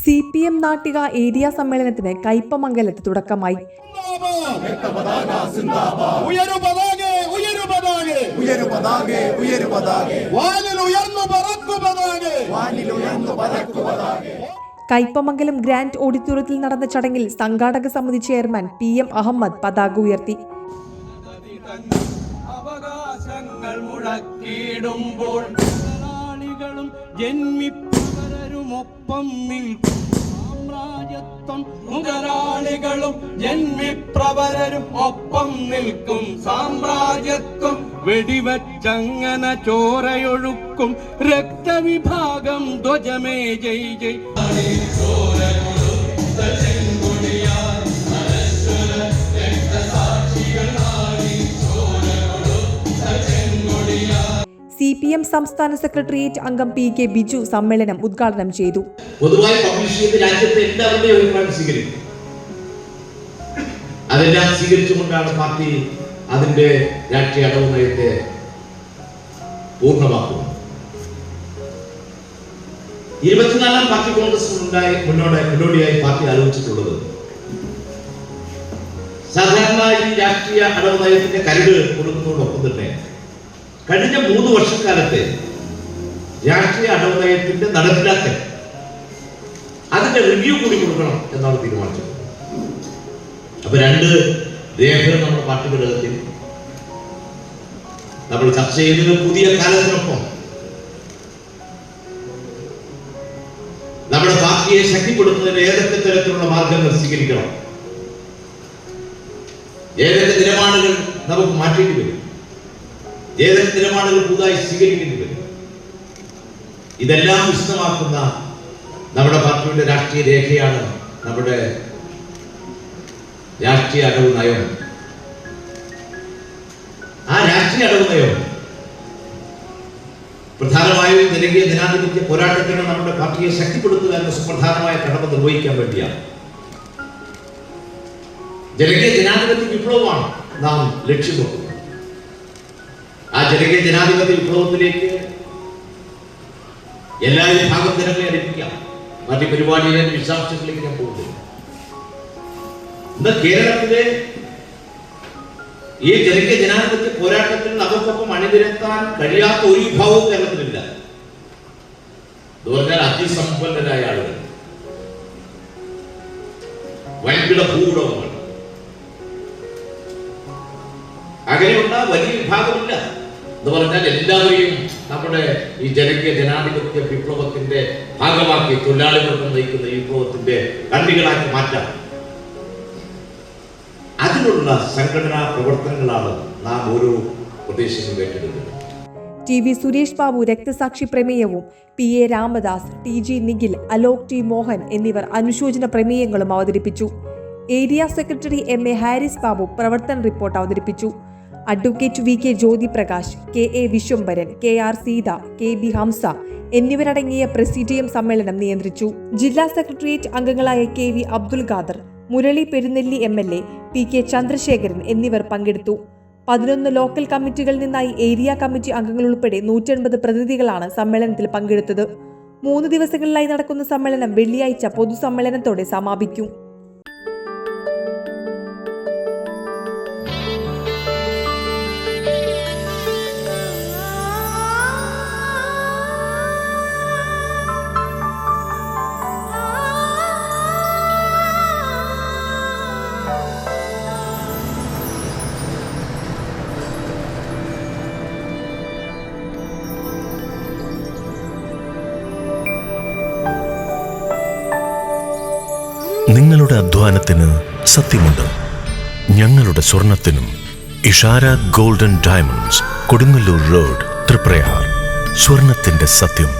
CPM Nattika area സമ്മേളനത്തിന് കയ്പമംഗലത്ത് തുടക്കമായി. Kaipamangalam grand ഓഡിറ്റോറിയത്തിൽ നടന്ന ചടങ്ങിൽ സംഘാടക സമിതി ചെയർമാൻ PM അഹമ്മദ് പതാക ഉയർത്തി. അവകാശങ്ങൾ മുഴക്കിടുമ്പോൾ ജന്മിപ്പവരരുമൊപ്പം നിൽക്കും സാമ്രാജ്യത്വം മുതലാളികളും ജന്മിപ്രവരരും ഒപ്പം നിൽക്കും സാമ്രാജ്യത്വം വെടിവച്ചങ്ങന ചോരയൊഴുക്കും രക്തവിഭാഗം ധ്വജമേ ജയ് ജയ്. CPM സംസ്ഥാന സെക്രട്ടേറിയറ്റ് അംഗം PK ബിജു സമ്മേളനം ഉദ്ഘാടനം ചെയ്തു. പൊതുവായി പബ്ലിഷ് ചെയ്ത് രാജ്യത്തെ എല്ലാവരുടെയും അഭിപ്രായം സ്വീകരിക്കും. അതെല്ലാം സ്വീകരിച്ചുകൊണ്ടാണ് പാർട്ടി അതിന്റെ രാഷ്ട്രീയ അടവ് നയത്തെ പൂർണ്ണമാക്കുന്നത്. 24ാം പാർട്ടി കോൺഗ്രസ് മുന്നോടിയായി പാർട്ടി ആലോചിച്ചിട്ടുള്ളത് സാധാരണ ഈ രാഷ്ട്രീയ അടവ് നയത്തിന്റെ കരട് കൊടുക്കുന്നതോടൊപ്പം തന്നെ കഴിഞ്ഞ 3 വർഷക്കാലത്തെ രാഷ്ട്രീയ അടവ് നയത്തിന്റെ നടപ്പിലാക്കൽ അതിന്റെ റിവ്യൂ കൂടി കൊടുക്കണം എന്നാണ് തീരുമാനിച്ചത്. അപ്പൊ 2 രേഖകൾ നമ്മുടെ പാർട്ടി ഘടകത്തിൽ നമ്മൾ ചർച്ച ചെയ്യുന്നത് പുതിയ കാലത്തിനൊപ്പം നമ്മുടെ പാർട്ടിയെ ശക്തിപ്പെടുത്തുന്നതിന് ഏതൊക്കെ തരത്തിലുള്ള മാർഗങ്ങൾ സ്വീകരിക്കണം, ഏതൊക്കെ നിലപാടുകൾ നമുക്ക് മാറ്റേണ്ടി വരും, ഏതൊക്കെ നിലപാടുകൾ പുതുതായി സ്വീകരിക്കേണ്ടി വരും, ഇതെല്ലാം വിശദമാക്കുന്ന നമ്മുടെ പാർട്ടിയുടെ രാഷ്ട്രീയ രേഖയാണ് നമ്മുടെ രാഷ്ട്രീയ അടവ് നയം. ആ രാഷ്ട്രീയ അടവ് നയം പ്രധാനമായും ജനകീയ ജനാധിപത്യ പോരാട്ടത്തിന് നമ്മുടെ പാർട്ടിയെ ശക്തിപ്പെടുത്തുക എന്ന സുപ്രധാനമായ കടമ നിർവഹിക്കാൻ വേണ്ടിയാണ്. ജനകീയ ജനാധിപത്യ വിപ്ലവമാണ് നാം ലക്ഷ്യം വെക്കുന്നത്. ആ ജനകീയ ജനാധിപത്യ വിപ്ലവത്തിലേക്ക് എല്ലാ വിഭാഗം ജനങ്ങളെ അടുപ്പിക്കാം. മറ്റു പരിപാടിയിലെ വിശദാംശങ്ങളിലേക്ക് ഞാൻ പോകുന്നില്ല. ഇന്ന് കേരളത്തിലെ ഈ ജനകീയ ജനാധിപത്യ പോരാട്ടത്തിൽ നമുക്കൊപ്പം അണിനിരത്താൻ കഴിയാത്ത ഒരു വിഭാഗവും കേരളത്തിലില്ല. എന്ന് പറഞ്ഞാൽ അതിസമ്പന്നരായ ആളുകൾ, വൻകിട ഭൂവുടമകൾ, അങ്ങനെയുള്ള വലിയ വിഭാഗമില്ല. എന്ന് പറഞ്ഞാൽ എല്ലാവരെയും നമ്മുടെ ഈ ജനകീയ ജനാധിപത്യ വിപ്ലവത്തിന്റെ ഭാഗമാക്കി തൊഴിലാളികൾക്ക് നയിക്കുന്ന ഈ വിപ്ലവത്തിന്റെ കണ്ണികളാക്കി മാറ്റാം. അതിനുള്ള സംഘടനാ പ്രവർത്തനങ്ങളാണ് നാം ഓരോ പ്രദേശങ്ങളും ഏറ്റെടുക്കുന്നത്. TV സുരേഷ് ബാബു രക്തസാക്ഷി പ്രമേയവും, PA Ramadas, TG Nikhil, Alok T Mohan എന്നിവർ അനുശോചന പ്രമേയങ്ങളും അവതരിപ്പിച്ചു. Area secretary MA Haris Babu പ്രവർത്തന റിപ്പോർട്ട് അവതരിപ്പിച്ചു. Advocate VK Jyothi Prakash, KA Vishwambharan, KR Seetha, KB Hamsa എന്നിവരടങ്ങിയ പ്രസിഡിയം സമ്മേളനം നിയന്ത്രിച്ചു. ജില്ലാ സെക്രട്ടേറിയറ്റ് അംഗങ്ങളായ KV Abdul Khader, Murali Perunnelli MLA, PK Chandrasekharan എന്നിവർ പങ്കെടുത്തു. 11 ലോക്കൽ കമ്മിറ്റികളിൽ നിന്നായി ഏരിയ കമ്മിറ്റി അംഗങ്ങൾ ഉൾപ്പെടെ 180 പ്രതിനിധികളാണ് സമ്മേളനത്തിൽ പങ്കെടുത്തത്. 3 ദിവസങ്ങളിലായി നടക്കുന്ന സമ്മേളനം വെള്ളിയാഴ്ച പൊതുസമ്മേളനത്തോടെ സമാപിക്കും. നിങ്ങളുടെ അധ്വാനത്തിന് സത്യമുണ്ട്, ഞങ്ങളുടെ സ്വർണത്തിനും. Ishara golden diamonds, Kodungallur road, Triprayar. സ്വർണത്തിന്റെ സത്യം.